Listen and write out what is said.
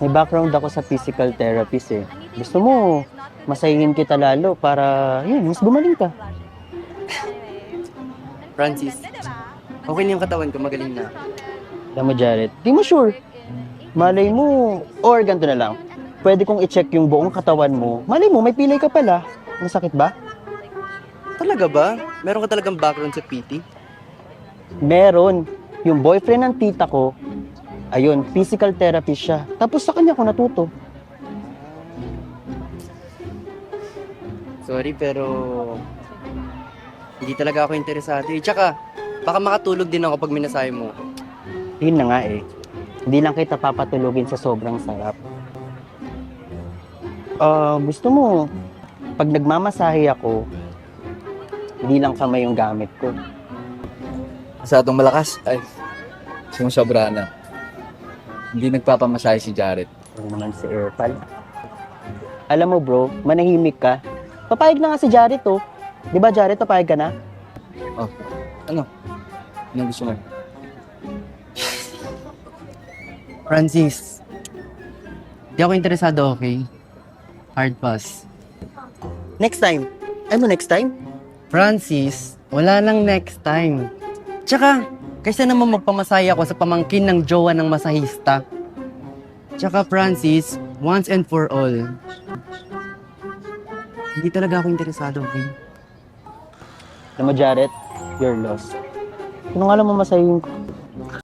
May background ako sa physical therapist eh. Gusto mo, masayin kita lalo para, yun, mas gumaling ka. Francis, okay na yung katawan ko, magaling na. Alam mo, Jared, di mo sure. Malay mo, or ganito na lang. Pwede kong i-check yung buong katawan mo. Malay mo, may pilay ka pala. Masakit ba? Talaga ba? Meron ka talagang background sa PT? Meron. Yung boyfriend ng tita ko, ayun, physical therapist siya. Tapos sa kanya ko natuto. Sorry, pero hindi talaga ako interesado. Tsaka, baka makatulog din ako pag minasahe mo. Yun na nga eh. Hindi lang kita papatulogin sa sobrang sarap. Gusto mo, pag nagmamasahe ako, hindi lang kamay yung gamit ko. Masyadong malakas. Ay, sumusobra na. Hindi nagpapamasahe si Jared. Ano naman si Erpal. Alam mo bro, manahimik ka. Papayag na nga si Jared oh. Di ba Jared, papayag ka na? Oh, ano? Anong gusto mo? Francis, di ako interesado, okay? Hard pass. Next time. Ano next time? Francis, wala nang next time. Tsaka, kaysa naman magpamasaya ako sa pamangkin ng jowa ng masahista. Tsaka Francis, once and for all, hindi talaga ako interesado, okay? Alam mo Jared, you're lost. Kung alam mo masahin ko.